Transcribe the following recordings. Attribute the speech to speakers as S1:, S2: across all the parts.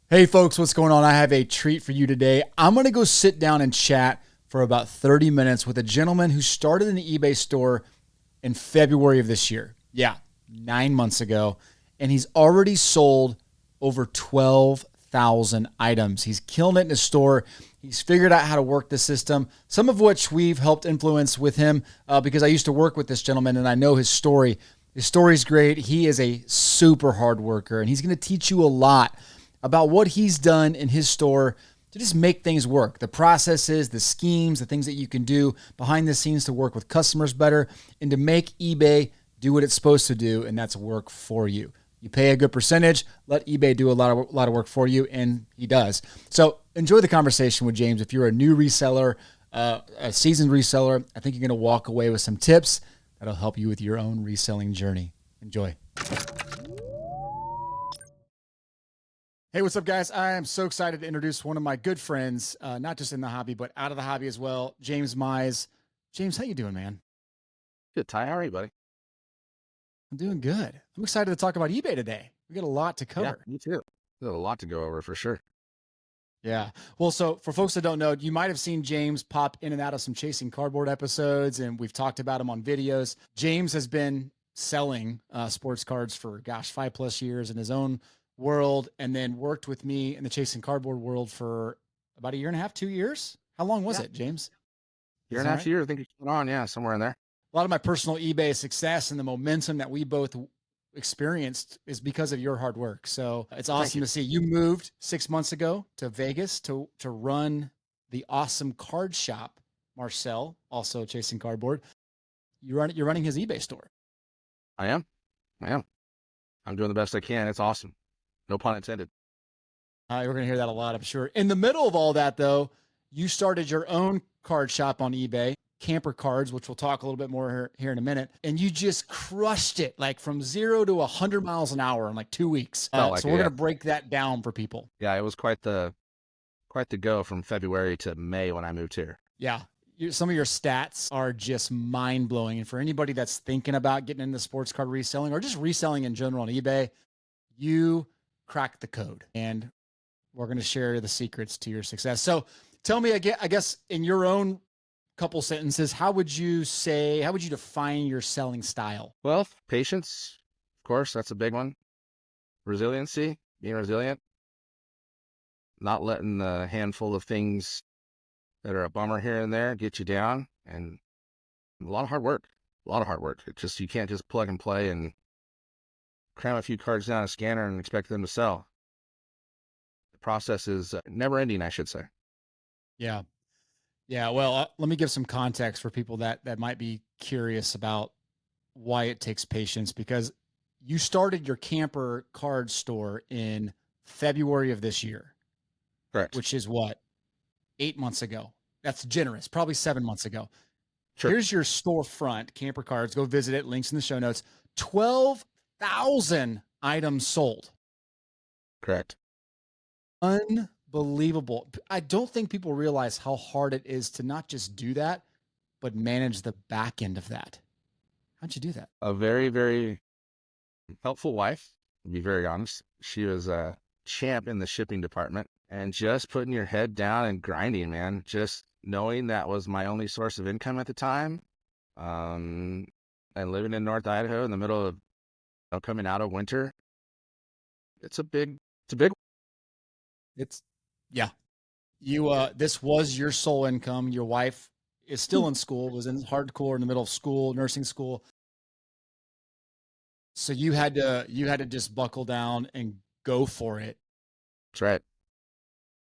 S1: Hey folks, what's going on? I have a treat for you today. I'm going to go sit down and chat for about 30 minutes with a gentleman who started an eBay store in February of this year. Yeah, 9 months ago. And he's already sold over 12,000 items. He's killing it in his store. He's figured out how to work the system, some of which we've helped influence with him because I used to work with this gentleman and I know his story. His story's great. He is a super hard worker and he's going to teach you a lot about what he's done in his store to just make things work. The processes, the schemes, the things that you can do behind the scenes to work with customers better and to make eBay do what it's supposed to do, and that's work for you. You pay a good percentage, let eBay do a lot of work for you, and he does. So enjoy the conversation with James. If you're a new reseller, a seasoned reseller, I think you're going to walk away with some tips that'll help you with your own reselling journey. Enjoy. Hey, what's up, guys? I am so excited to introduce one of my good friends, not just in the hobby, but out of the hobby as well, James Mize. James, how you doing, man?
S2: Good, Ty. How are you, buddy?
S1: I'm doing good. I'm excited to talk about eBay today. We got a lot to
S2: Yeah,
S1: cover.
S2: me too. There's a lot to go over for sure.
S1: Yeah. Well, so for folks that don't know, you might have seen James pop in and out of some Chasing Cardboard episodes, and we've talked about him on videos. James has been selling sports cards for, 5+ years in his own world, and then worked with me in the Chasing Cardboard world for about a year and a half, 2 years. How long was
S2: Yeah,
S1: it, James?
S2: year
S1: Is
S2: and a
S1: that
S2: half
S1: right?
S2: year. I think it's going on. Yeah, somewhere in there.
S1: A lot of my personal eBay success and the momentum that we both experienced is because of your hard work. So it's
S2: Thank
S1: awesome
S2: you.
S1: to see you moved 6 months ago to Vegas to run the awesome card shop. Marcel, also Chasing Cardboard. You're running his eBay store.
S2: I am. I am. I'm doing the best I can. It's awesome. No pun intended.
S1: We're gonna hear that a lot, I'm sure. In the middle of all that, though, you started your own card shop on eBay, Camper Cards, which we'll talk a little bit more here in a minute, and you just crushed it, like from 0 to 100 miles an hour in like 2 weeks.
S2: Felt
S1: So
S2: like it.
S1: we're
S2: Yeah.
S1: gonna break that down for people.
S2: Yeah. It was quite the go from February to May when I moved here.
S1: Yeah. Some of your stats are just mind blowing. And for anybody that's thinking about getting into sports card reselling or just reselling in general on eBay, you cracked the code. And we're going to share the secrets to your success. So tell me, I guess, in your own couple sentences, how would you define your selling style?
S2: Well, patience, of course, that's a big one. Resiliency, being resilient, not letting the handful of things that are a bummer here and there get you down, and a lot of hard work. A lot of hard work. You can't just plug and play and cram a few cards down a scanner and expect them to sell. The process is never ending, I should say.
S1: Yeah. Yeah. Well, let me give some context for people that might be curious about why it takes patience, because you started your camper card store in February of this year,
S2: Correct.
S1: which is what, 8 months ago. That's generous, probably 7 months ago.
S2: Sure.
S1: Here's your storefront, Camper Cards. Go visit it. Links in the show notes. 12,000 items sold.
S2: Correct.
S1: Unbelievable. I don't think people realize how hard it is to not just do that, but manage the back end of that. How'd you do that?
S2: A very, very helpful wife, to be very honest. She was a champ in the shipping department, and just putting your head down and grinding, man. Just knowing that was my only source of income at the time. And living in North Idaho in the middle of coming out of winter, it's a big.
S1: It's yeah. This was your sole income. Your wife is still in school, was in hardcore in the middle of school, nursing school. So you had to just buckle down and go for it.
S2: That's right.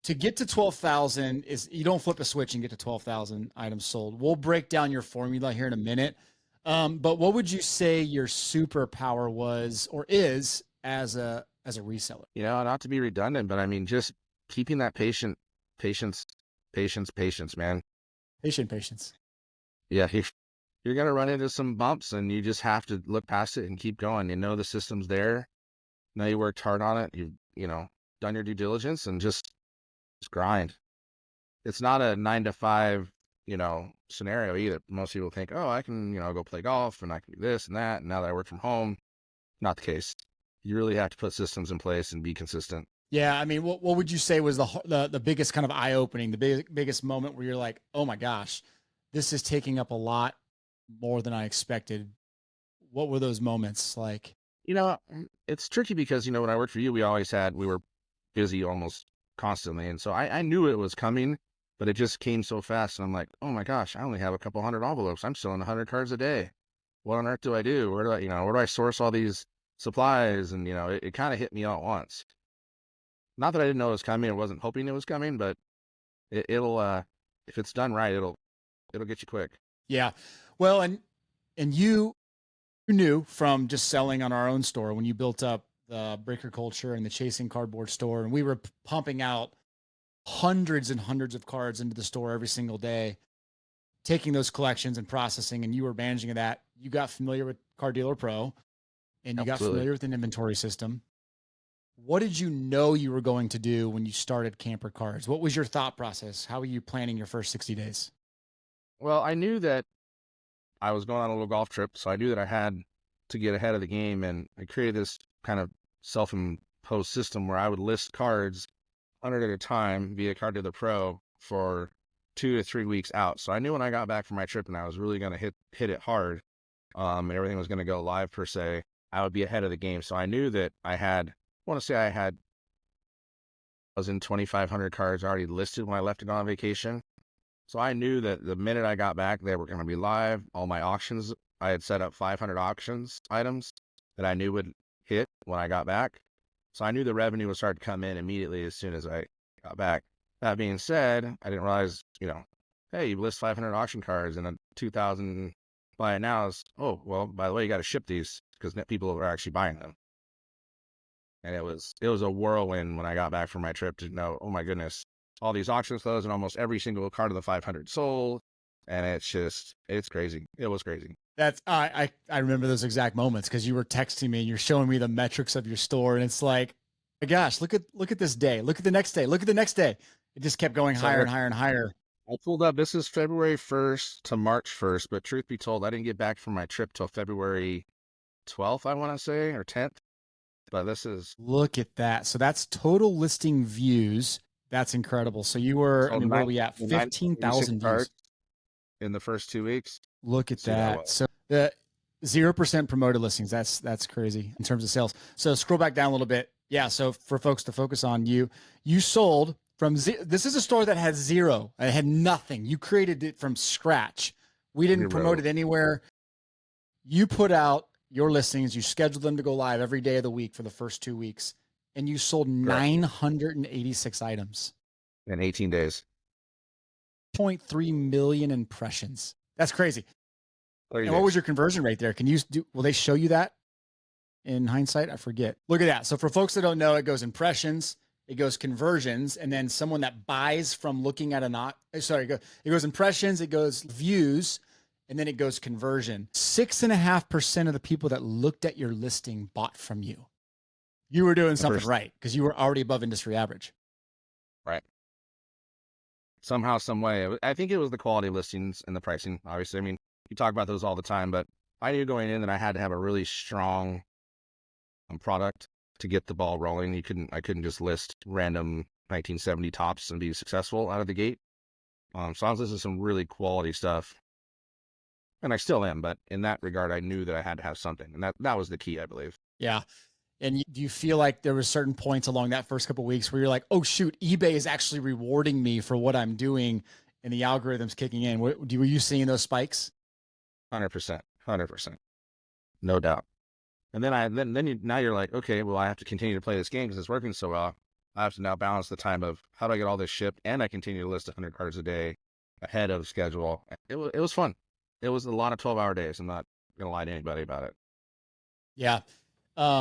S1: To get to 12,000 is, you don't flip a switch and get to 12,000 items sold. We'll break down your formula here in a minute. But what would you say your superpower was or is as a reseller?
S2: Not to be redundant, but I mean, just keeping that patience, man.
S1: Patience.
S2: Yeah, you're going to run into some bumps and you just have to look past it and keep going. The system's there. Know you worked hard on it. You've done your due diligence and just grind. It's not a 9 to 5, scenario either. Most people think, oh, I can, go play golf and I can do this and that. And now that I work from home, not the case. You really have to put systems in place and be consistent.
S1: Yeah, I mean, what would you say was the biggest kind of eye opening, the biggest moment where you're like, oh my gosh, this is taking up a lot more than I expected. What were those moments like?
S2: You know, it's tricky because, when I worked for you, we were busy almost constantly. And so I knew it was coming, but it just came so fast. And I'm like, oh my gosh, I only have a couple hundred envelopes. I'm selling 100 cards a day. What on earth do I do? Where do I source all these supplies? And, it kind of hit me all at once. Not that I didn't know it was coming or wasn't hoping it was coming, but if it's done right, it'll get you quick.
S1: Yeah, well, and you knew from just selling on our own store when you built up the breaker culture and the chasing cardboard store, and we were pumping out hundreds and hundreds of cards into the store every single day, taking those collections and processing, and you were managing that. You got familiar with Card Dealer Pro, and you got
S2: Absolutely.
S1: familiar with an inventory system. What did you know you were going to do when you started Camper Cards? What was your thought process? How were you planning your first 60 days?
S2: Well, I knew that I was going on a little golf trip, so I knew that I had to get ahead of the game, and I created this kind of self-imposed system where I would list cards 100 at a time via Card Dealer Pro for 2 to 3 weeks out. So I knew when I got back from my trip and I was really going to hit it hard, and everything was going to go live per se, I would be ahead of the game. So I knew that I want to say I had 2,500 cards already listed when I left to go on vacation. So I knew that the minute I got back, they were going to be live. All my auctions, I had set up 500 auctions items that I knew would hit when I got back. So I knew the revenue would start to come in immediately as soon as I got back. That being said, I didn't realize, hey, you list 500 auction cards and a 2,000 buy it now is, oh, well, by the way, you got to ship these because people are actually buying them. And it was a whirlwind when I got back from my trip to know, oh my goodness, all these auctions closed and almost every single card of the 500 sold. And it's crazy. It was crazy.
S1: That's I remember those exact moments because you were texting me and you're showing me the metrics of your store, and it's like, my gosh, look at this day, look at the next day, look at the next day. It just kept going
S2: So
S1: higher and higher and higher.
S2: I pulled up, this is February 1st to March 1st, but truth be told, I didn't get back from my trip till February 12th, I want to say, or 10th. But this is
S1: Look at that. So that's total listing views. That's incredible. So you were, I
S2: sold
S1: mean, where are we at?
S2: 986
S1: 15,000 views.
S2: cards in the first 2 weeks.
S1: Look at
S2: See that
S1: that.
S2: was.
S1: So the 0% promoted listings. That's crazy in terms of sales. So scroll back down a little bit. Yeah. So for folks to focus on you sold from this is a store that had zero. It had nothing. You created it from scratch. We didn't promote it anywhere. You put out your listings. You scheduled them to go live every day of the week for the first 2 weeks, and you sold 986 items.
S2: In 18 days.
S1: 0.3 million impressions. That's crazy.
S2: 30
S1: And what
S2: days.
S1: was your conversion rate there? Will they show you that in hindsight? I forget. Look at that. So for folks that don't know, it goes impressions, it goes conversions, and then someone that buys from looking at it goes impressions, it goes views, and then it goes conversion. 6.5% of the people that looked at your listing bought from you. You were doing something right because you were already above industry average.
S2: Right. Somehow, some way. I think it was the quality of listings and the pricing, obviously. I mean, you talk about those all the time, but I knew going in that I had to have a really strong product to get the ball rolling. I couldn't just list random 1970 tops and be successful out of the gate. So I was listening to some really quality stuff, and I still am. But in that regard, I knew that I had to have something, and that was the key, I believe.
S1: Yeah. And do you feel like there were certain points along that first couple of weeks where you're like, oh shoot, eBay is actually rewarding me for what I'm doing, and the algorithm's kicking in? Were you seeing those spikes?
S2: 100%, 100%, no doubt. And then now you're like, okay, well, I have to continue to play this game because it's working so well. I have to now balance the time of how do I get all this shipped, and I continue to list 100 cards a day ahead of schedule. It was fun. It was a lot of 12-hour days. I'm not gonna lie to anybody about it.
S1: Yeah.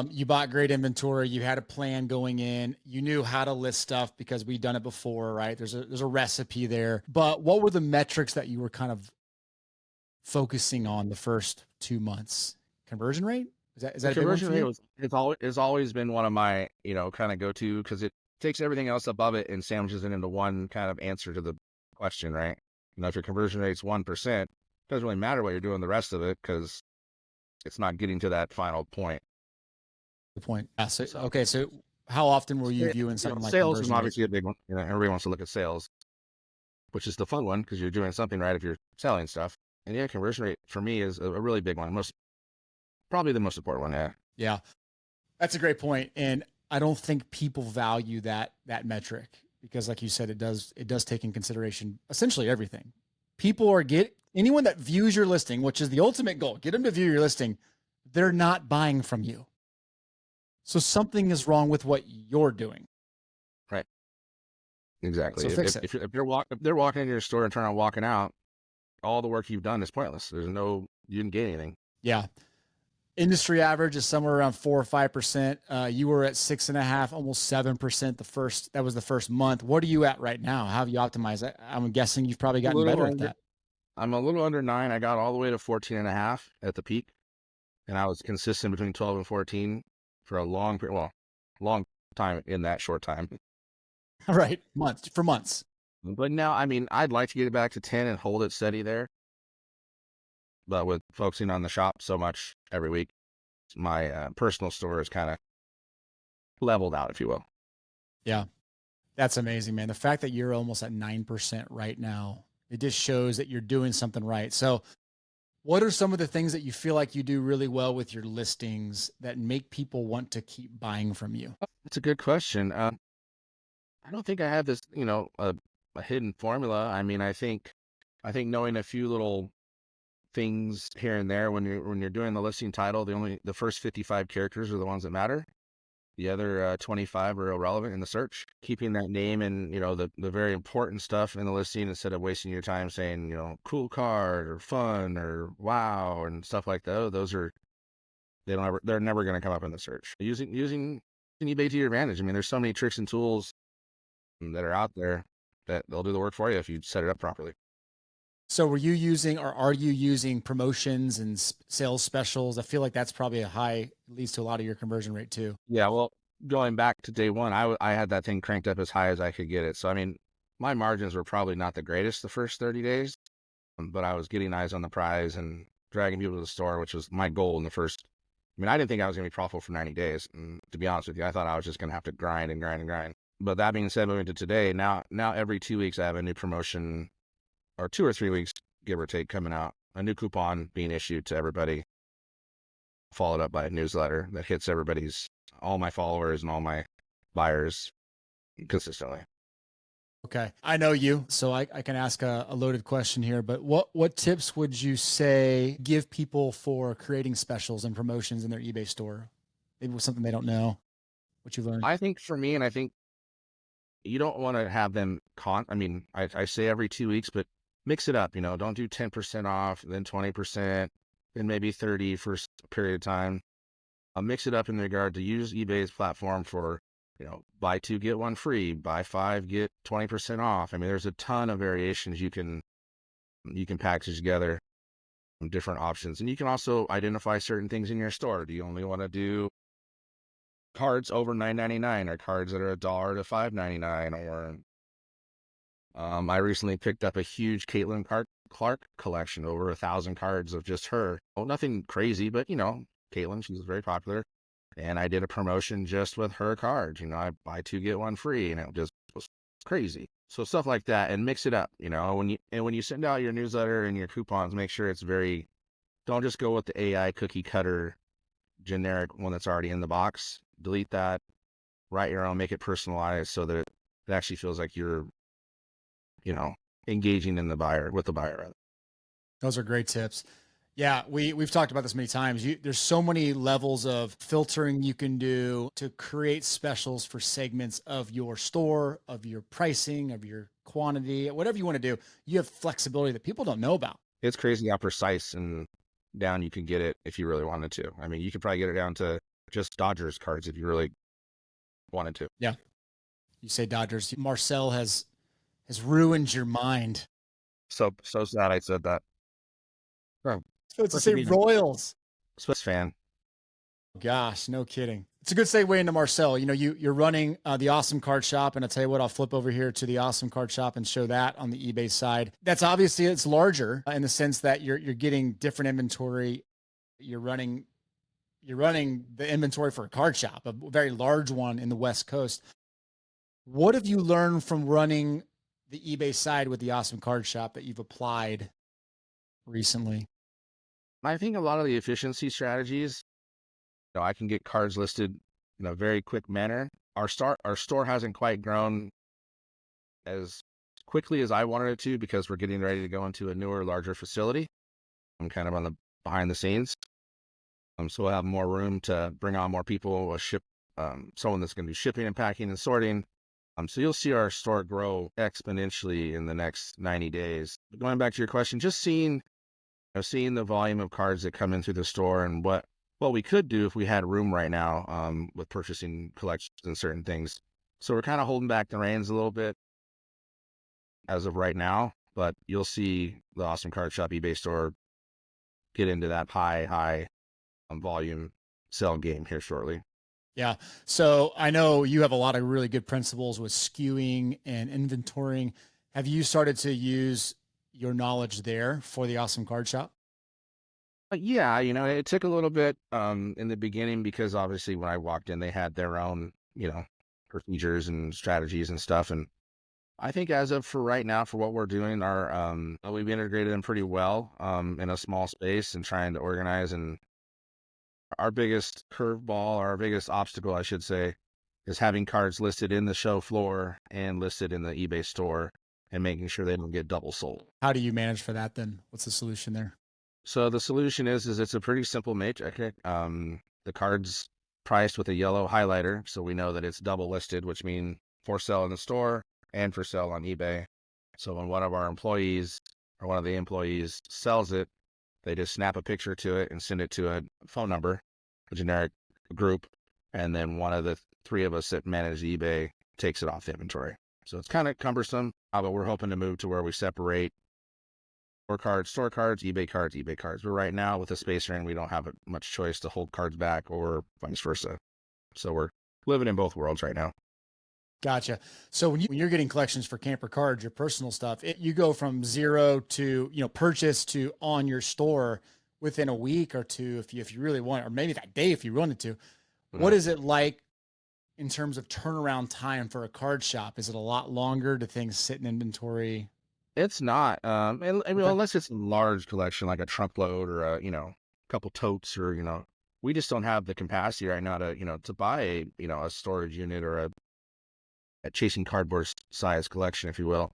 S1: You bought great inventory. You had a plan going in. You knew how to list stuff because we'd done it before, right? There's a recipe there. But what were the metrics that you were kind of focusing on the first 2 months? Conversion rate? Is that a
S2: Conversion
S1: big one
S2: rate it's always been one of my, kind of go-to because it takes everything else above it and sandwiches it into one kind of answer to the question, right? If your conversion rate's 1%, it doesn't really matter what you're doing the rest of it because it's not getting to that final point.
S1: The point. Yeah, okay. So How often were you viewing something like
S2: Sales is
S1: conversion rate?
S2: obviously a big one. Everybody wants to look at sales, which is the fun one because you're doing something right if you're selling stuff. And yeah, conversion rate for me is a really big one. Probably the most important one. Yeah.
S1: Yeah, that's a great point. And I don't think people value that metric because like you said, it does take in consideration essentially everything. People are anyone that views your listing, which is the ultimate goal, get them to view your listing, they're not buying from you. So something is wrong with what you're doing.
S2: Right. Exactly.
S1: So fix it.
S2: If they're walking into your store and turn on walking out, all the work you've done is pointless. You didn't gain anything.
S1: Yeah. Industry average is somewhere around 4 or 5%. You were at 6.5, almost 7% that was the first month. What are you at right now? How have you optimized? I'm guessing you've probably gotten better at that.
S2: I'm a little under 9. I got all the way to 14.5 at the peak, and I was consistent between 12 and 14 for a long time in that short time.
S1: Right. For months.
S2: But now, I mean, I'd like to get it back to 10 and hold it steady there. But with focusing on the shop so much every week, my personal store is kind of leveled out, if you will.
S1: Yeah. That's amazing, man. The fact that you're almost at 9% right now, it just shows that you're doing something right. So what are some of the things that you feel like you do really well with your listings that make people want to keep buying from you?
S2: That's a good question. I don't think I have this, a hidden formula. I mean, I think knowing a few little things here and there when you're doing the listing title, the first 55 characters are the ones that matter. The other 25 are irrelevant in the search. Keeping that name and the very important stuff in the listing instead of wasting your time saying cool card or fun or wow and stuff like that. They're never going to come up in the search. Using eBay to your advantage. I mean, there's so many tricks and tools that are out there that they'll do the work for you if you set it up properly.
S1: So are you using promotions and sales specials? I feel like that's probably leads to a lot of your conversion rate too.
S2: Yeah, well, going back to day one, I had that thing cranked up as high as I could get it. So, I mean, my margins were probably not the greatest the first 30 days, but I was getting eyes on the prize and dragging people to the store, which was my goal in the first. I mean, I didn't think I was going to be profitable for 90 days. And to be honest with you, I thought I was just going to have to grind and grind and grind. But that being said, moving to today, now every 2 weeks I have a new promotion, or 2 or 3 weeks, give or take, coming out, a new coupon being issued to everybody, followed up by a newsletter that hits all my followers and all my buyers consistently.
S1: Okay. I know you, so I can ask a loaded question here, but what tips would you say give people for creating specials and promotions in their eBay store? Maybe with something they don't know, what you learned.
S2: I think for me, and I think you don't want to have them I mean, I say every 2 weeks, but mix it up, don't do 10% off, then 20%, then maybe 30 for a period of time. I'll mix it up in regard to use eBay's platform for, buy 2, get 1 free, buy 5, get 20% off. I mean, there's a ton of variations you can package together, different options. And you can also identify certain things in your store. Do you only want to do cards over $9.99 or cards that are $1 to $5.99? Or I recently picked up a huge Caitlin Clark collection, over 1,000 cards of just her. Well, nothing crazy, but Caitlin, she's very popular. And I did a promotion just with her cards. I buy 2, get 1 free, and it just was crazy. So stuff like that, and mix it up. When you send out your newsletter and your coupons, make sure don't just go with the AI cookie cutter generic one that's already in the box. Delete that, write your own, make it personalized so that it actually feels like you're, engaging with the buyer.
S1: Those are great tips. Yeah, we've talked about this many times. There's so many levels of filtering you can do to create specials for segments of your store, of your pricing, of your quantity, whatever you want to do. You have flexibility that people don't know about.
S2: It's crazy how precise and down you can get it if you really wanted to. I mean, you could probably get it down to just Dodgers cards if you really wanted to.
S1: Yeah. You say Dodgers. Marcel has ruined your mind.
S2: So sad I said that. Oh,
S1: supposed to say Royals.
S2: Swiss fan.
S1: Gosh, no kidding. It's a good segue into Marcel. You're running the Awesome Card Shop, and I'll tell you what, I'll flip over here to the Awesome Card Shop and show that on the eBay side. That's obviously, it's larger in the sense that you're getting different inventory. You're running you're running the inventory for a card shop, a very large one in the West Coast. What have you learned from running the eBay side with the Awesome Card Shop that you've applied recently?
S2: I think a lot of the efficiency strategies, I can get cards listed in a very quick manner. Our store hasn't quite grown as quickly as I wanted it to because we're getting ready to go into a newer, larger facility. I'm kind of on the behind the scenes. So we'll have more room to bring on more people, someone that's going to do shipping and packing and sorting. So you'll see our store grow exponentially in the next 90 days. But going back to your question, just seeing the volume of cards that come in through the store and what we could do if we had room right now with purchasing collections and certain things. So we're kind of holding back the reins a little bit as of right now, but you'll see the Awesome Card Shop eBay store get into that high volume sell game here shortly.
S1: Yeah. So I know you have a lot of really good principles with skewing and inventorying. Have you started to use your knowledge there for the Awesome Card Shop?
S2: But yeah, it took a little bit in the beginning because obviously when I walked in, they had their own, procedures and strategies and stuff. And I think as of for right now, for what we're doing, we've integrated them pretty well in a small space and trying to organize. And our biggest curveball, our biggest obstacle, I should say, is having cards listed in the show floor and listed in the eBay store and making sure they don't get double sold.
S1: How do you manage for that then? What's the solution there?
S2: So the solution is it's a pretty simple matrix. The card's priced with a yellow highlighter, so we know that it's double listed, which means for sale in the store and for sale on eBay. So when one of our employees or one of the employees sells it, they just snap a picture to it and send it to a phone number, a generic group, and then one of the three of us that manage eBay takes it off the inventory. So it's kind of cumbersome, but we're hoping to move to where we separate store cards, eBay cards, eBay cards. But right now with the space we're in, we don't have much choice to hold cards back or vice versa. So we're living in both worlds right now.
S1: Gotcha. So when you're getting collections for camper cards, your personal stuff, you go from zero to, purchase to on your store within a week or two, if you really want, or maybe that day, if you wanted to. What is it like in terms of turnaround time for a card shop? Is it a lot longer? Do things sit in inventory?
S2: It's not, unless it's a large collection, like a trunkload or a couple totes or, we just don't have the capacity right now to buy a storage unit or a chasing cardboard size collection, if you will.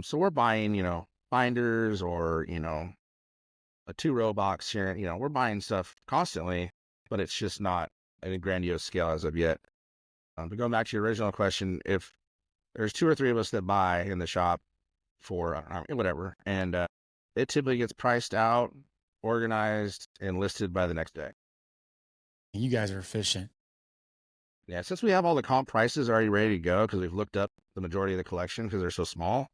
S2: So we're buying, binders or, a 2-row box here. We're buying stuff constantly, but it's just not at a grandiose scale as of yet. But going back to your original question, if there's 2 or 3 of us that buy in the shop for whatever, and it typically gets priced out, organized, and listed by the next day.
S1: You guys are efficient.
S2: Yeah, since we have all the comp prices already ready to go because we've looked up the majority of the collection because they're so small,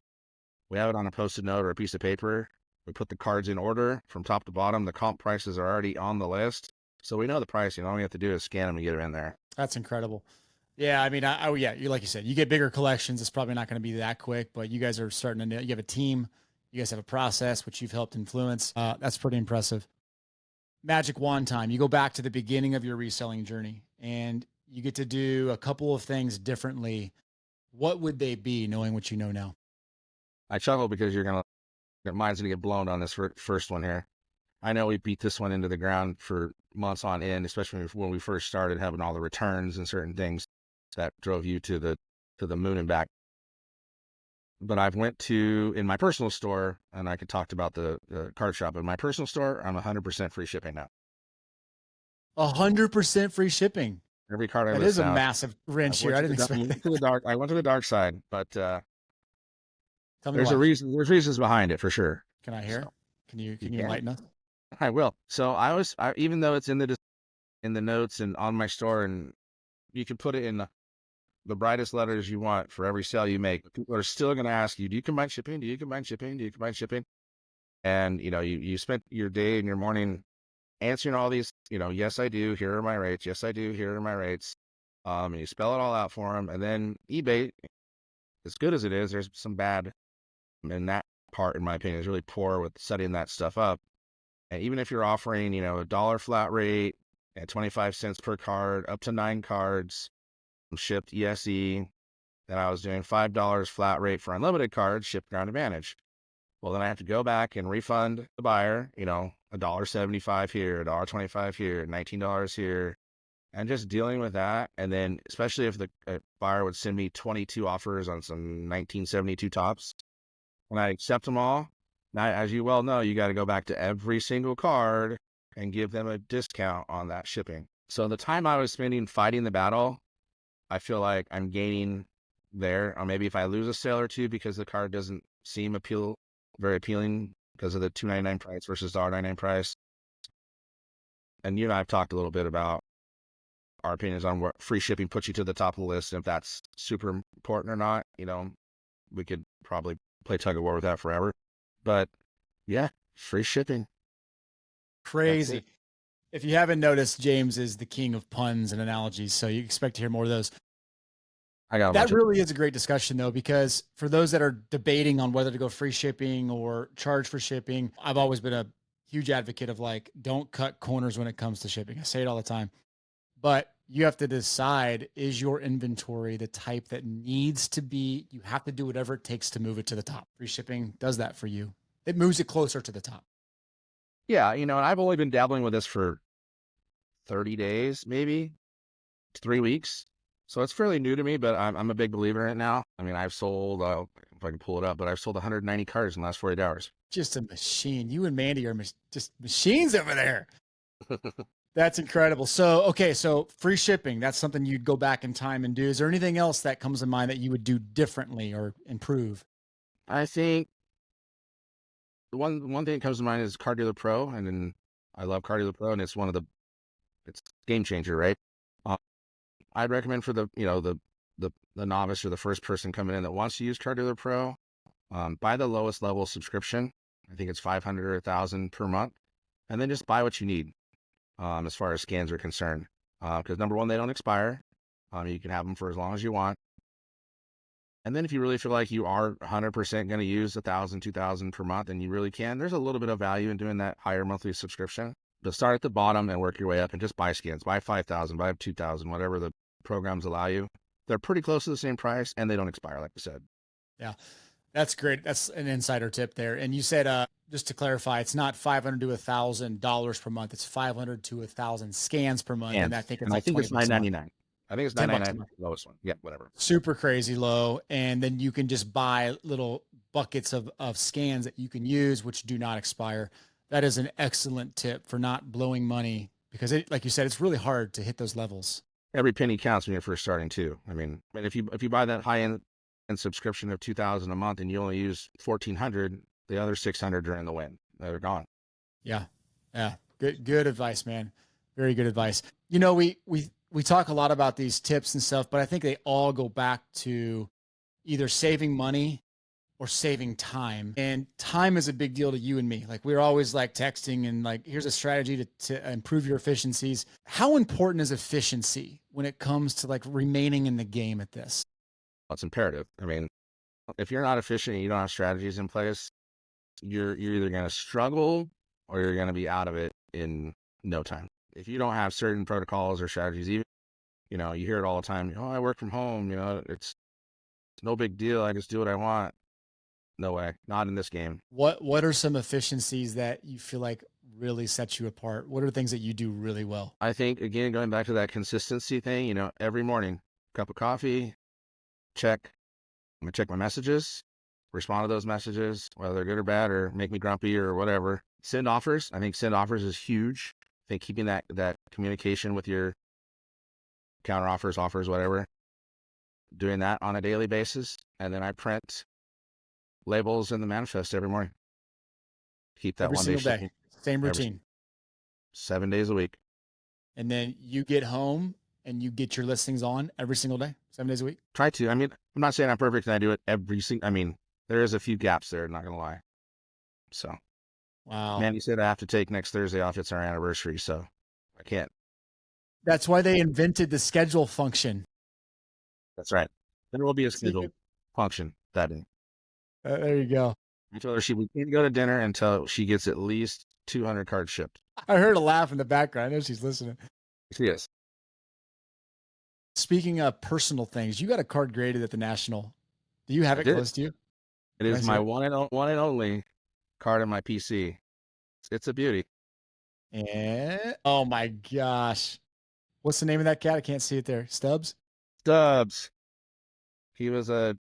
S2: we have it on a Post-it note or a piece of paper. We put the cards in order from top to bottom. The comp prices are already on the list, so we know the pricing. All we have to do is scan them and get them in there.
S1: That's incredible. Yeah, I mean, you like you said, you get bigger collections. It's probably not going to be that quick, but you guys are starting to. You have a team. You guys have a process which you've helped influence. That's pretty impressive. Magic wand time. You go back to the beginning of your reselling journey, and you get to do a couple of things differently. What would they be, knowing what you know now?
S2: I chuckle because your mind's gonna get blown on this first one here. I know we beat this one into the ground for months on end, especially when we first started having all the returns and certain things that drove you to the moon and back. But I've went to in my personal store, and I could talk about the card shop. In my personal store, I'm 100% free shipping now.
S1: 100% free shipping.
S2: Every card I
S1: that
S2: list
S1: is a
S2: now,
S1: massive wrench here. I didn't expect that.
S2: I went to the dark side, but
S1: Tell me
S2: there's
S1: why.
S2: a reason. There's reasons behind it for sure.
S1: Can I hear?
S2: So,
S1: Can you enlighten us?
S2: I will. So even though it's in the notes and on my store, and you can put it in the brightest letters you want for every sale you make, people are still going to ask you, do you combine shipping? Do you combine shipping? Do you combine shipping? And, you spent your day and your morning answering all these, yes, I do. Here are my rates. Yes, I do. Here are my rates. And you spell it all out for them. And then eBay, as good as it is, there's some bad in that part, in my opinion, is really poor with setting that stuff up. And even if you're offering, $1 flat rate, at 25 cents per card, up to 9 cards, shipped ESE. Then I was doing $5 flat rate for unlimited cards, shipped Ground Advantage. Well, then I have to go back and refund the buyer, $1.75 here, $1.25 here, $19 here, and just dealing with that. And then, especially if the buyer would send me 22 offers on some 1972 tops, when I accept them all, now, as you well know, you got to go back to every single card and give them a discount on that shipping. So the time I was spending fighting the battle, I feel like I'm gaining there. Or maybe if I lose a sale or two because the card doesn't seem very appealing because of the $2.99 price versus $1.99 price. And you and I have talked a little bit about our opinions on what free shipping puts you to the top of the list. And if that's super important or not, we could probably play tug of war with that forever. But yeah, free shipping.
S1: Crazy. If you haven't noticed, James is the king of puns and analogies, so you expect to hear more of those.
S2: I got
S1: that really is a great discussion, though, because for those that are debating on whether to go free shipping or charge for shipping, I've always been a huge advocate of like, don't cut corners when it comes to shipping. I say it all the time, but you have to decide, is your inventory the type that needs to be, you have to do whatever it takes to move it to the top. Free shipping does that for you. It moves it closer to the top.
S2: Yeah. And I've only been dabbling with this for 30 days, maybe 3 weeks. So it's fairly new to me, but I'm a big believer in it now. I mean, I've sold, if I can pull it up, but I've sold 190 cards in the last 48 hours.
S1: Just a machine. You and Mandy are just machines over there. That's incredible. So, okay. So free shipping, that's something you'd go back in time and do. Is there anything else that comes to mind that you would do differently or improve?
S2: I think the one thing that comes to mind is Car Dealer Pro. And then I love Car Dealer Pro, and it's it's game changer, right? I'd recommend for the novice or the first person coming in that wants to use Car Dealer Pro, buy the lowest level subscription. I think it's 500 or 1,000 per month, and then just buy what you need. As far as scans are concerned, because number one, they don't expire. You can have them for as long as you want. And then if you really feel like you are 100% going to use 1,000, 2,000 per month, and you really can, there's a little bit of value in doing that higher monthly subscription. But start at the bottom and work your way up and just buy scans. Buy 5,000, buy 2,000, whatever the programs allow you. They're pretty close to the same price, and they don't expire, like I said.
S1: Yeah, that's great. That's an insider tip there. And you said, just to clarify, it's not $500 to $1,000 per month. It's 500 to 1,000 scans per month. And I think it's like
S2: it's $9.99. I think it's $9.99, the lowest one. Yeah, whatever.
S1: Super crazy low. And then you can just buy little buckets of scans that you can use, which do not expire. That is an excellent tip for not blowing money because, like you said, it's really hard to hit those levels.
S2: Every penny counts when you're first starting too. I mean, if you buy that high end subscription of 2,000 a month and you only use 1,400, the other 600 are in the wind. They're gone.
S1: Yeah, good advice, man. Very good advice. We talk a lot about these tips and stuff, but I think they all go back to either saving money or saving time. And time is a big deal to you and me. Like we're always like texting and like, here's a strategy to improve your efficiencies. How important is efficiency when it comes to like remaining in the game at this?
S2: It's imperative. I mean, if you're not efficient and you don't have strategies in place, you're either going to struggle or you're going to be out of it in no time. If you don't have certain protocols or strategies, even, you hear it all the time. I work from home, it's no big deal. I just do what I want. No way. Not in this game.
S1: What are some efficiencies that you feel like really set you apart? What are things that you do really well?
S2: I think, again, going back to that consistency thing, every morning, cup of coffee, check. I'm going to check my messages, respond to those messages, whether they're good or bad or make me grumpy or whatever. Send offers. I think send offers is huge. I think keeping that communication with your counter offers, whatever, doing that on a daily basis. And then I print labels in the manifest every morning. Keep that
S1: every
S2: one
S1: single day. Same routine.
S2: 7 days a week.
S1: And then you get home and you get your listings on every single day, 7 days a week?
S2: Try to. I mean, I'm not saying I'm perfect and I do it every single, there is a few gaps there, not going to lie. So,
S1: wow.
S2: Mandy said I have to take next Thursday off. It's our anniversary, so I can't.
S1: That's why they invented the schedule function.
S2: That's right. There will be a schedule function that day.
S1: There you go.
S2: I told her we can't go to dinner until she gets at least 200 cards shipped.
S1: I heard a laugh in the background. I know she's listening.
S2: Yes,
S1: Speaking of personal things, you got a card graded at the National. Do you have
S2: I
S1: it
S2: did.
S1: close to you?
S2: It
S1: Can I
S2: is
S1: see
S2: my
S1: it?
S2: one and only card on my PC. It's a beauty.
S1: And oh my gosh. What's the name of that cat? I can't see it there. Stubbs?
S2: Stubbs. He was a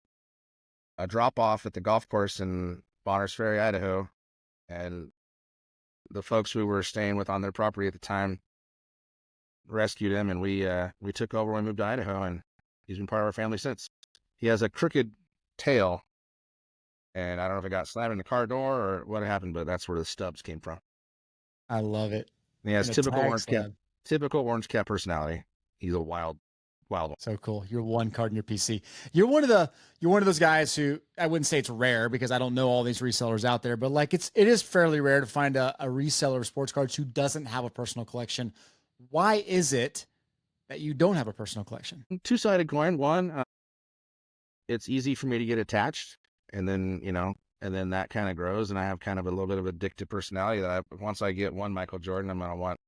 S2: drop off at the golf course in Bonners Ferry, Idaho, and the folks who were staying with on their property at the time rescued him, and we took over when we moved to Idaho, and he's been part of our family since. He has a crooked tail, and I don't know if it got slammed in the car door or what happened, but that's where the stubs came from.
S1: I love it.
S2: And he has
S1: And a tag slab.
S2: typical orange cat personality. He's a wild one.
S1: So cool. You're one card in your PC. You're one of those guys who, I wouldn't say it's rare because I don't know all these resellers out there, but like it is fairly rare to find a reseller of sports cards who doesn't have a personal collection. Why is it that you don't have a personal collection?
S2: Two-sided coin. One, it's easy for me to get attached, and then that kind of grows, and I have kind of a little bit of addictive personality that once I get one Michael Jordan, I'm gonna want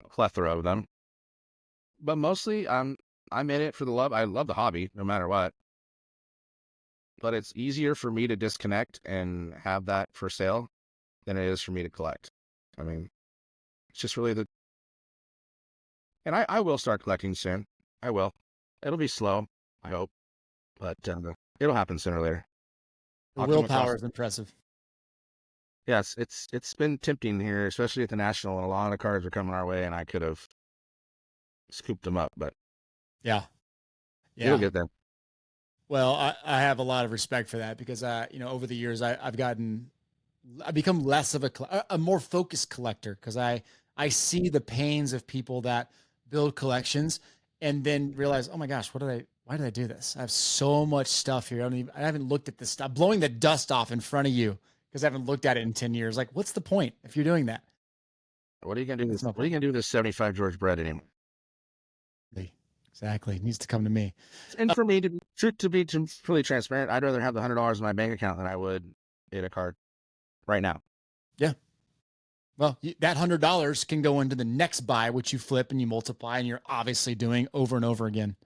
S2: a plethora of them. But mostly, I'm in it for the love. I love the hobby, no matter what. But it's easier for me to disconnect and have that for sale than it is for me to collect. I mean, it's just really and I will start collecting soon. I will. It'll be slow, I hope, but it'll happen sooner or later.
S1: The
S2: I'll come across.
S1: willpower is impressive.
S2: Yes, it's been tempting here, especially at the National, and a lot of cards are coming our way, and I could have scooped them up, but
S1: Yeah.
S2: it'll
S1: Yeah.
S2: get there.
S1: Well, I have a lot of respect for that because over the years I've become less of a more focused collector because I see the pains of people that build collections and then realize, oh my gosh, why did I do this? I have so much stuff here. I haven't looked at this stuff, blowing the dust off in front of you because I haven't looked at it in 10 years. Like, what's the point if you're doing that?
S2: What are you gonna do?
S1: That's no
S2: What are you
S1: point.
S2: gonna do with this 75 George bread anymore?
S1: Exactly. It needs to come to me.
S2: And for me to be fully transparent, I'd rather have the $100 in my bank account than I would in a card right now.
S1: Yeah. Well, that $100 can go into the next buy, which you flip and you multiply, and you're obviously doing over and over again.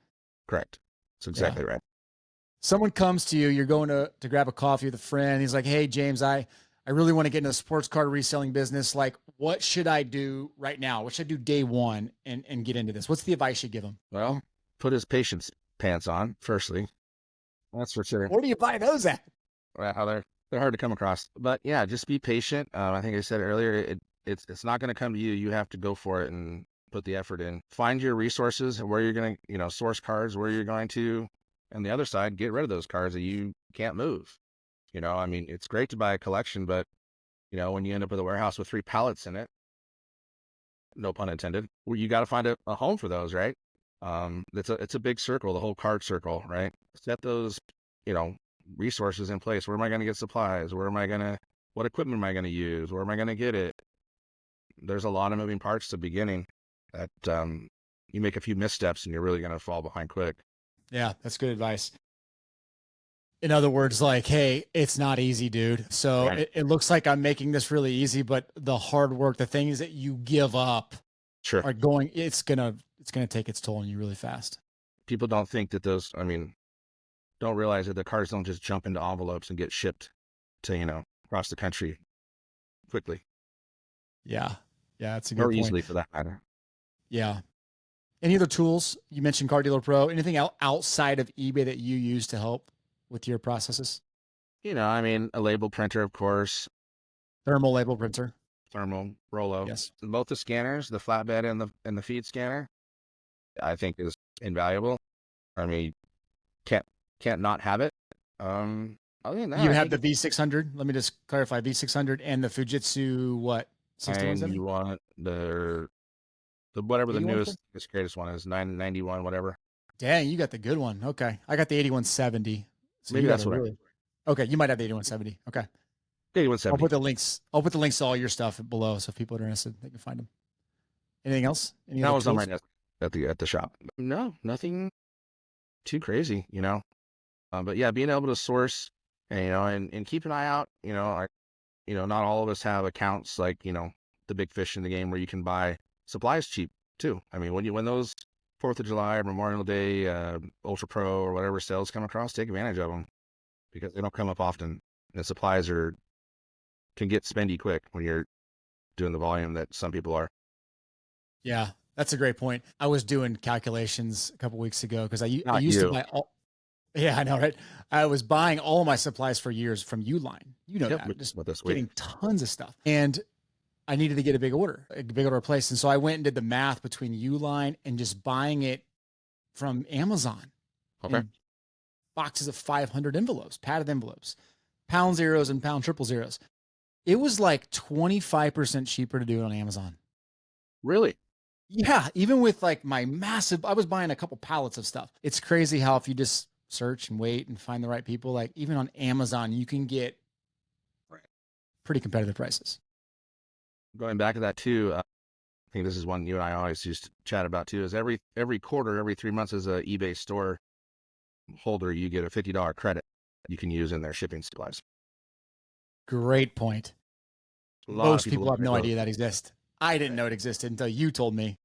S2: Correct. That's
S1: Yeah.
S2: exactly right.
S1: Someone comes to you, you're going to grab a coffee with a friend. He's like, hey, James, I really want to get into the sports card reselling business. Like, what should I do right now? What should I do day one and get into this? What's the advice you give him?
S2: Well, put his patience pants on, firstly. That's for sure.
S1: Where do you buy those at?
S2: Well, they're hard to come across. But yeah, just be patient. I think I said earlier, it's not going to come to you. You have to go for it and put the effort in. Find your resources, where you're going to, source cards, where you're going to, and the other side, get rid of those cards that you can't move. I mean, it's great to buy a collection, but when you end up with a warehouse with 3 pallets in it, no pun intended, well, you got to find a home for those, right? It's a big circle, the whole card circle, right? Set those, resources in place. Where am I going to get supplies? What equipment am I going to use? Where am I going to get it? There's a lot of moving parts to beginning that you make a few missteps and you're really going to fall behind quick.
S1: Yeah, that's good advice. In other words, like, hey, it's not easy, dude. So
S2: Right.
S1: it looks like I'm making this really easy, but the hard work, the things that you give up
S2: Sure.
S1: are going, it's gonna take its toll on you really fast.
S2: People don't think that don't realize that the cards don't just jump into envelopes and get shipped to, across the country quickly.
S1: Yeah. Yeah, that's a good
S2: Or
S1: point.
S2: easily for that matter.
S1: Yeah. Any other tools? You mentioned Card Dealer Pro. Anything outside of eBay that you use to help with your processes?
S2: A label printer, of course,
S1: Thermal label printer.
S2: thermal, Rolo.
S1: Yes.
S2: Both the scanners, the flatbed and the feed scanner, I think is invaluable. I mean, can't not have it. Other than that,
S1: You
S2: I
S1: have
S2: think
S1: the V600. Let me just clarify: V600 and the Fujitsu what?
S2: and
S1: 6170.
S2: you want the whatever the
S1: 81?
S2: newest, this greatest one is, 991, whatever.
S1: Dang, you got the good one. Okay, I got the 8170. So
S2: Maybe
S1: you got
S2: that's
S1: a
S2: what
S1: really. Okay, you might have the 8170. Okay, I'll
S2: 8170.
S1: put the links. I'll put the links to all your stuff below, so if people are interested, they can find them. Anything else? Any
S2: That
S1: other
S2: was on my
S1: tools?
S2: desk at the shop. No, nothing too crazy. But yeah, being able to source and keep an eye out. Not all of us have accounts like the big fish in the game where you can buy supplies cheap. too. I mean, when those 4th of July or Memorial Day, Ultra Pro or whatever sales come across, take advantage of them because they don't come up often. The supplies can get spendy quick when you're doing the volume that some people are.
S1: Yeah, that's a great point. I was doing calculations a couple weeks ago because I
S2: Not
S1: used to
S2: you.
S1: buy all. Yeah, I know, right? I was buying all my supplies for years from Uline. You know
S2: Yep,
S1: that, just
S2: with this week.
S1: getting tons of stuff. And I needed to get a big order placed. And so I went and did the math between Uline and just buying it from Amazon
S2: Okay.
S1: in boxes of 500 envelopes, padded envelopes, pound zeros and pound triple zeros. It was like 25% cheaper to do it on Amazon.
S2: Really?
S1: Yeah, even with like my I was buying a couple pallets of stuff. It's crazy how if you just search and wait and find the right people, like even on Amazon, you can get pretty competitive prices.
S2: Going back to that too, I think this is one you and I always used to chat about too, is every quarter, every 3 months as a eBay store holder, you get a $50 credit you can use in their shipping supplies.
S1: Great point.
S2: A lot of
S1: Most
S2: people
S1: people have no
S2: overlook.
S1: idea that exists. I didn't know it existed until you told me.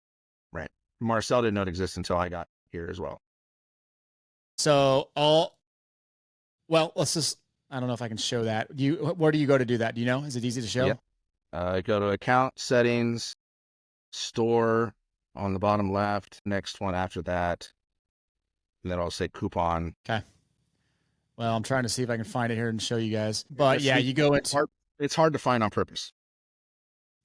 S2: Right. Marcel didn't know it existed until I got here as well.
S1: So let's just, I don't know if I can show that. Where do you go to do that? Do you know? Is it easy to show?
S2: Yep. Go to account settings, store on the bottom left, next one after that. And then I'll say coupon.
S1: Okay. Well, I'm trying to see if I can find it here and show you guys. But yeah, you go into
S2: it's hard to find on purpose.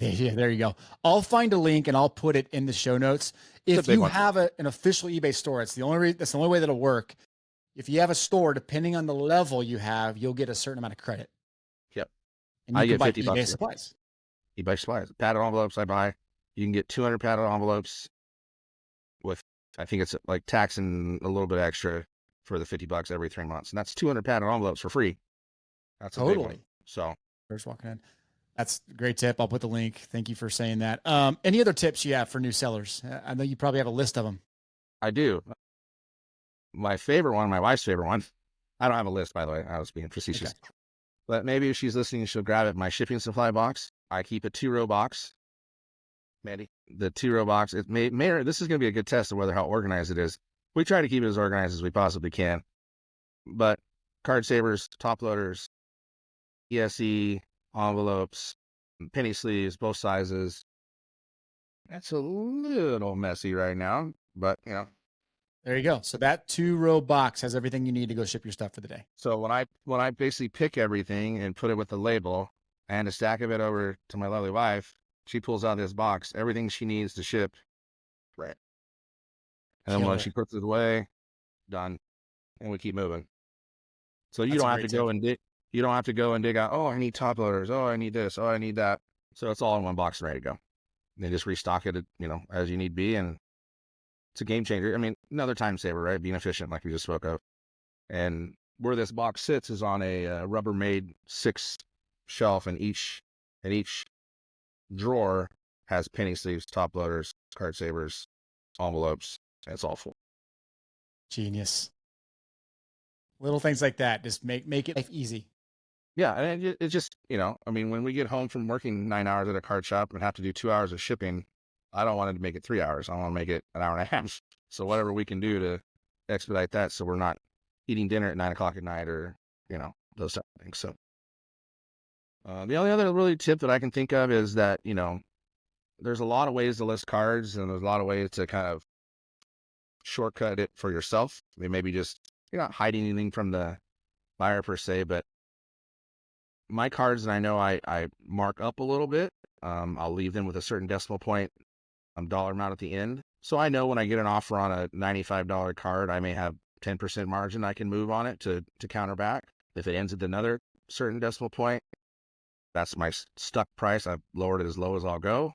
S1: Yeah, there you go. I'll find a link and I'll put it in the show notes. If you have an official eBay store, that's the only way that'll work. If you have a store, depending on the level you have, you'll get a certain amount of credit.
S2: Yep.
S1: And you can buy eBay supplies.
S2: eBay supplies. Padded envelopes I buy. You can get 200 padded envelopes with, I think it's like tax and a little bit extra for the $50 every 3 months. And that's 200 padded envelopes for free. That's a big one. So
S1: first walking in. That's a great tip. I'll put the link. Thank you for saying that. Any other tips you have for new sellers? I know you probably have a list of them.
S2: I do. My favorite one, my wife's favorite one. I don't have a list, by the way. I was being facetious. Okay. But maybe if she's listening, she'll grab it. My shipping supply box. I keep a 2-row box. Mandy, the 2-row box. This is going to be a good test of how organized it is. We try to keep it as organized as we possibly can. But card savers, top loaders, ESE, envelopes, penny sleeves, both sizes. That's a little messy right now, but
S1: there you go. So that 2-row box has everything you need to go ship your stuff for the day.
S2: So when I basically pick everything and put it with the label and a stack of it over to my lovely wife, she pulls out this box, everything she needs to ship. Right. And then when she puts it away, done. And we keep moving. So you don't have to go and dig. You don't have to go and dig out, oh, I need top loaders. Oh, I need this. Oh, I need that. So it's all in one box and ready to go. They just restock it, as you need be. And it's a game changer. I mean, another time saver, right? Being efficient, like we just spoke of. And where this box sits is on a Rubbermaid 6 shelf, and each drawer has penny sleeves, top loaders, card savers, envelopes. And it's all full.
S1: Genius. Little things like that just make it life easy.
S2: Yeah, and it just, I mean, when we get home from working 9 hours at a card shop and have to do 2 hours of shipping, I don't want it to make it 3 hours. I want to make it an hour and a half. So whatever we can do to expedite that, so we're not eating dinner at 9 o'clock at night or, those type of things. So the only other really tip that I can think of is that, there's a lot of ways to list cards, and there's a lot of ways to kind of shortcut it for yourself. I mean, maybe just, you're not hiding anything from the buyer per se, but my cards, and I know I mark up a little bit. I'll leave them with a certain decimal point, dollar amount at the end. So I know when I get an offer on a $95 card, I may have 10% margin I can move on it to counter back. If it ends at another certain decimal point, that's my stuck price. I've lowered it as low as I'll go.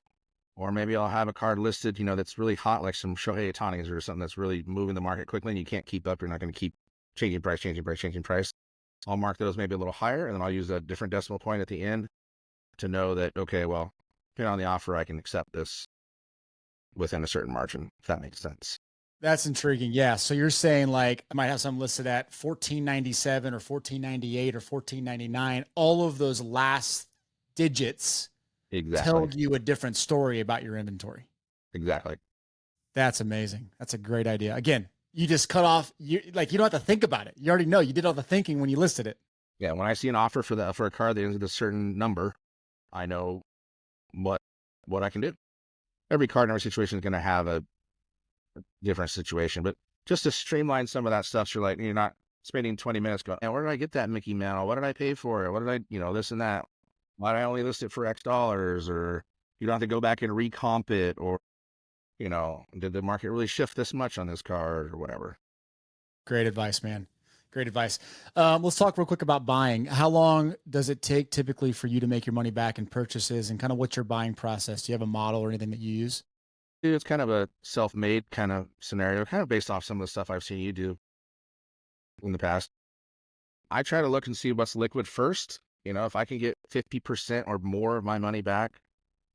S2: Or maybe I'll have a card listed, that's really hot, like some Shohei Ohtani's or something that's really moving the market quickly and you can't keep up. You're not going to keep changing price. I'll mark those maybe a little higher, and then I'll use a different decimal point at the end to know that, okay, well, depending on the offer, I can accept this within a certain margin, if that makes sense.
S1: That's intriguing. Yeah. So you're saying like I might have some listed at $14.97 or $14.98 or $14.99. All of those last digits tell you a different story about your inventory.
S2: Exactly.
S1: That's amazing. That's a great idea. Again, you just cut off, you like, you don't have to think about it. You already know, you did all the thinking when you listed it.
S2: Yeah, when I see an offer for a car that ends at a certain number, I know what what I can do. Every car in every situation is going to have a different situation, but just to streamline some of that stuff, so you're not spending 20 minutes going, "And where did I get that Mickey Mantle? What did I pay for it? What did I, this and that? Why did I only list it for X dollars?" Or you don't have to go back and recomp it, or did the market really shift this much on this car or whatever?
S1: Great advice, man. Great advice. Let's talk real quick about buying. How long does it take typically for you to make your money back in purchases, and kind of what's your buying process? Do you have a model or anything that you use?
S2: It's kind of a self-made kind of scenario, kind of based off some of the stuff I've seen you do in the past. I try to look and see what's liquid first. If I can get 50% or more of my money back,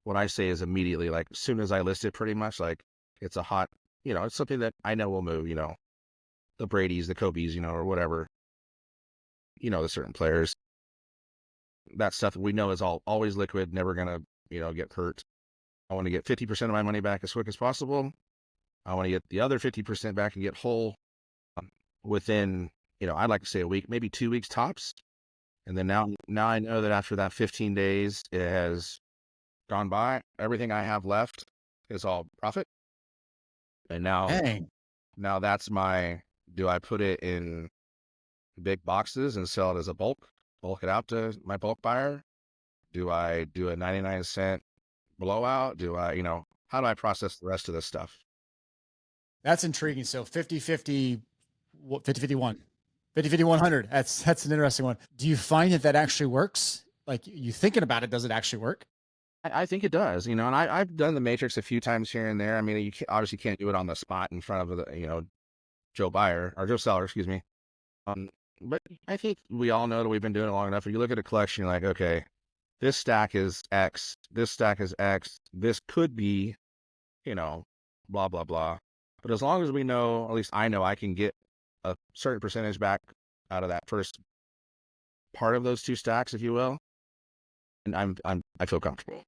S2: what I say is immediately, like as soon as I list it, pretty much like it's a hot, it's something that I know will move, the Brady's, the Kobe's, or whatever, the certain players. That stuff we know is always liquid, never gonna, get hurt. I want to get 50% of my money back as quick as possible. I want to get the other 50% back and get whole within, I'd like to say a week, maybe 2 weeks tops. And then now I know that after that 15 days, it has gone by. Everything I have left is all profit. And
S1: Dang.
S2: now that's do I put it in big boxes and sell it as a bulk it out to my bulk buyer? Do I do a 99-cent blowout? How do I process the rest of this stuff?
S1: That's intriguing. So 50-50, 50-51, 50-50-100. That's an interesting one. Do you find that actually works? Like, you thinking about it, does it actually work?
S2: I think it does, and I've done the matrix a few times here and there. I mean, obviously can't do it on the spot in front of Joe Buyer or Joe Seller, excuse me. But I think we all know that we've been doing it long enough. If you look at a collection, you're like, okay, this stack is X, this stack is X, this could be, blah, blah, blah. But as long as we know, at least I know I can get a certain percentage back out of that first part of those two stacks, if you will, and I feel comfortable.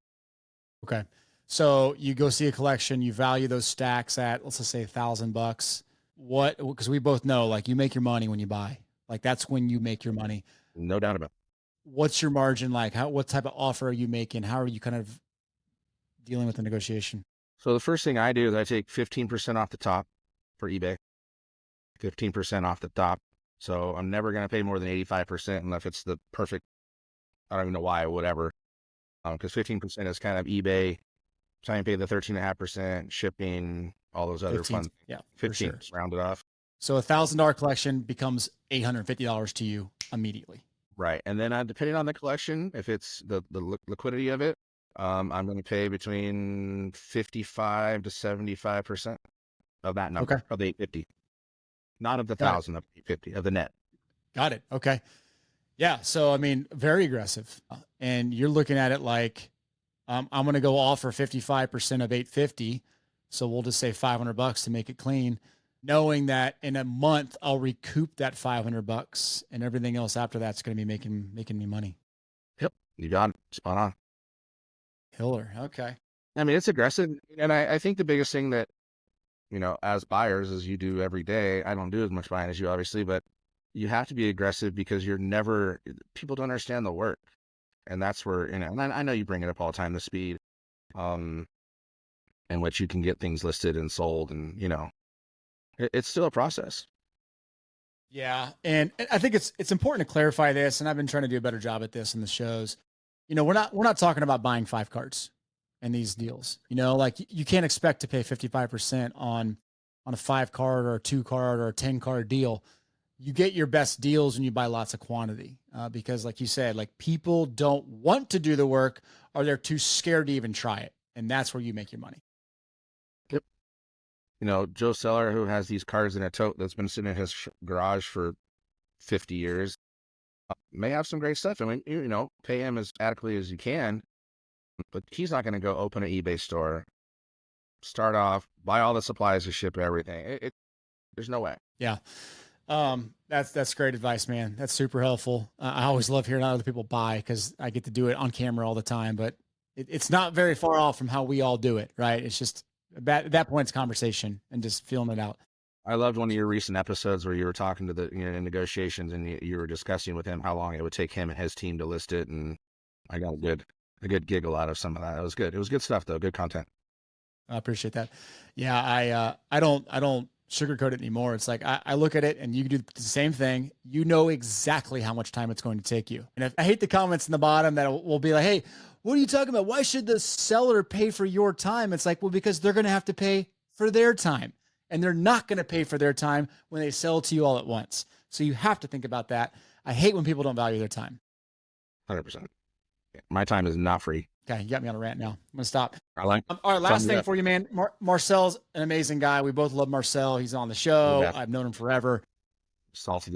S1: Okay. So you go see a collection, you value those stacks at, let's just say $1,000. Because we both know, like, you make your money when you buy. Like, that's when you make your money.
S2: No doubt about it.
S1: What's your margin like? What type of offer are you making? How are you kind of dealing with the negotiation?
S2: So the first thing I do is I take 15% off the top for eBay, 15% off the top. So I'm never going to pay more than 85% unless it's the perfect, I don't even know why, whatever. Because 15% is kind of eBay, trying to pay the 13.5%, shipping, all those other
S1: 15,
S2: fun.
S1: yeah,
S2: 15,
S1: for sure.
S2: rounded off.
S1: So $1,000 collection becomes $850 to you immediately.
S2: Right. And then depending on the collection, if it's the liquidity of it, I'm going to pay between 55 to 75% of that number,
S1: Okay.
S2: of the 850. Not of the
S1: Got it.
S2: 1,000, of the 850, of the net.
S1: Got it. Okay. Yeah. So, I mean, very aggressive. And you're looking at it like, I'm going to go offer 55% of 850. So we'll just say $500 to make it clean, knowing that in a month I'll recoup that $500 and everything else after that's going to be making me money.
S2: Yep. You got it. Spot on.
S1: Killer. Okay.
S2: I mean, it's aggressive. And I think the biggest thing that, as buyers, as you do every day, I don't do as much buying as you, obviously, but you have to be aggressive because people don't understand the work. And that's where, and I know you bring it up all the time, the speed, in which you can get things listed and sold, and, it's still a process.
S1: Yeah. And I think it's important to clarify this. And I've been trying to do a better job at this in the shows. We're not talking about buying 5 cards in these deals. Like, you can't expect to pay 55% on a 5 card or a 2 card or a 10 card deal. You get your best deals when you buy lots of quantity, because, like you said, like, people don't want to do the work, or they're too scared to even try it. And that's where you make your money.
S2: Yep. Joe Seller, who has these cards in a tote that's been sitting in his garage for 50 years, may have some great stuff. I mean, pay him as adequately as you can, but he's not going to go open an eBay store, start off, buy all the supplies to ship everything. There's no way.
S1: Yeah. That's great advice, man. That's super helpful. I always love hearing how other people buy, because I get to do it on camera all the time, but it's not very far off from how we all do it, right? It's just At that point, it's conversation and just feeling it out.
S2: I loved one of your recent episodes where you were talking to the, in negotiations, and you were discussing with him how long it would take him and his team to list it. And I got a good giggle out of some of that. It was good. It was good stuff though. Good content.
S1: I appreciate that. Yeah. I don't sugarcoat it anymore. It's like, I look at it and you do the same thing. You know exactly how much time it's going to take you. And I hate the comments in the bottom that will be like, hey, what are you talking about? Why should the seller pay for your time? It's like, well, because they're going to have to pay for their time, and they're not going to pay for their time when they sell to you all at once. So you have to think about that. I hate when people don't value their time.
S2: 100%. My time is not free.
S1: Okay, you got me on a rant now. I'm going to stop.
S2: All right,
S1: last thing for you, man. Marcel's an amazing guy. We both love Marcel. He's on the show.
S2: Yeah.
S1: I've known him forever.
S2: Salt
S1: of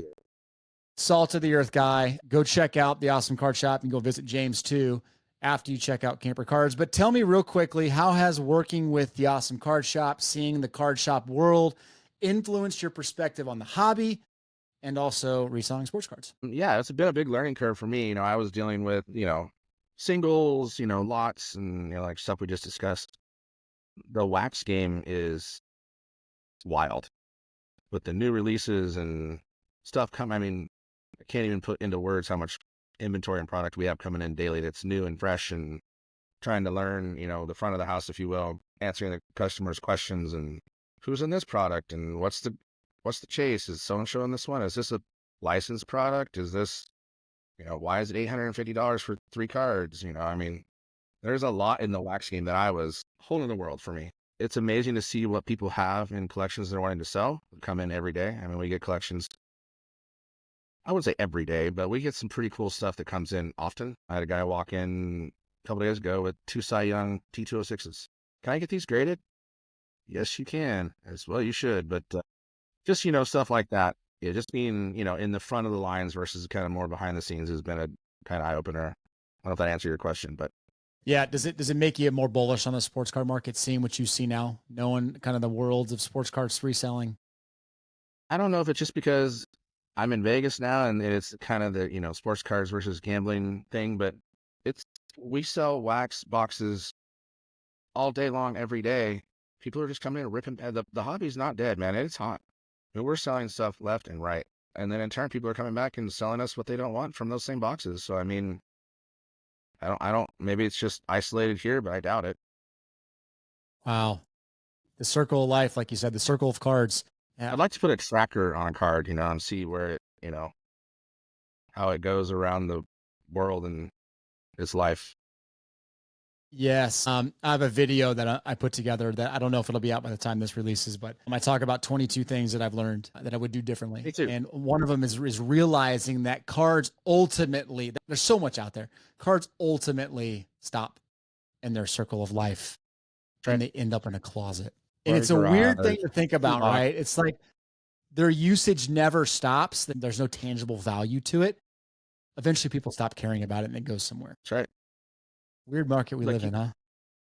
S1: the earth guy. Go check out the Awesome Card Shop and go visit James too after you check out Camper Cards. But tell me real quickly, how has working with the Awesome Card Shop, seeing the card shop world, influenced your perspective on the hobby and also reselling sports cards?
S2: Yeah, it's been a big learning curve for me. I was dealing with, singles, lots, and like stuff we just discussed. The wax game is wild with the new releases and stuff I can't even put into words how much inventory and product we have coming in daily that's new and fresh, and trying to learn, the front of the house, if you will, answering the customers' questions and who's in this product and what's the chase? Is someone showing this one? Is this a licensed product? Is this, why is it $850 for 3 cards? There's a lot in the wax game that I was whole in the world for me. It's amazing to see what people have in collections they're wanting to sell come in every day. We get collections, I wouldn't say every day, but we get some pretty cool stuff that comes in often. I had a guy walk in a couple days ago with 2 Cy Young T206s. Can I get these graded? Yes, you can. As well, you should. But just, stuff like that. Yeah, just being, in the front of the lines versus kind of more behind the scenes has been a kind of eye opener. I don't know if that answered your question, but.
S1: Yeah. Does it make you more bullish on the sports card market, seeing what you see now, knowing kind of the worlds of sports cards reselling?
S2: I don't know if it's just because I'm in Vegas now and it's kind of the, sports cards versus gambling thing, but we sell wax boxes all day long, every day. People are just coming in and ripping. The hobby's not dead, man. It's hot. We're selling stuff left and right. And then in turn, people are coming back and selling us what they don't want from those same boxes. So, I don't, maybe it's just isolated here, but I doubt it.
S1: Wow. The circle of life, like you said, the circle of cards. Yeah.
S2: I'd like to put a tracker on a card, and see where it, how it goes around the world and its life.
S1: Yes. I have a video that I put together that I don't know if it'll be out by the time this releases, but I talk about 22 things that I've learned that I would do differently.
S2: Me too.
S1: And one of them is realizing that cards ultimately, there's so much out there. Cards ultimately stop in their circle of life and they end up in a closet. And it's a weird thing to think about, right? It's like their usage never stops. There's no tangible value to it. Eventually people stop caring about it and it goes somewhere.
S2: That's right.
S1: Weird market we live in, huh?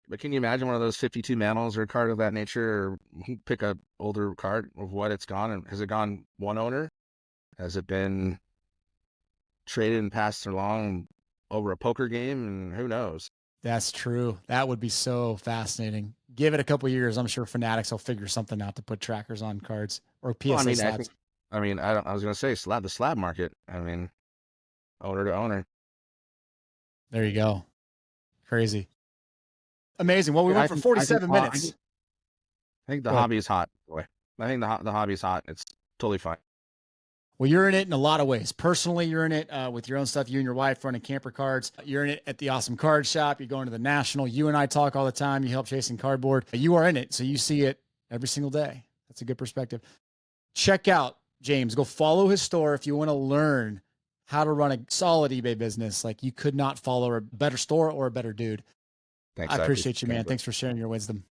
S2: But can you imagine one of those 52 manuals or a card of that nature, or pick a older card of what it's gone? And has it gone one owner? Has it been traded and passed along over a poker game? And who knows?
S1: That's true. That would be so fascinating. Give it a couple of years. I'm sure Fanatics will figure something out to put trackers on cards or PSA slabs.
S2: I was going to say the slab market. Owner to owner.
S1: There you go. Crazy. Amazing. Well, we went for 47 minutes.
S2: I think the hobby is hot. Boy, I think the hobby is hot. It's totally fine.
S1: Well, you're in it in a lot of ways. Personally, you're in it with your own stuff. You and your wife running Camper Cards. You're in it at the Awesome Card Shop. You're going to the National. You and I talk all the time. You help Chasing Cardboard. You are in it, so you see it every single day. That's a good perspective. Check out James. Go follow his store if you want to learn how to run a solid eBay business. Like, you could not follow a better store or a better dude.
S2: Thanks.
S1: I appreciate you, man. Thanks for sharing your wisdom.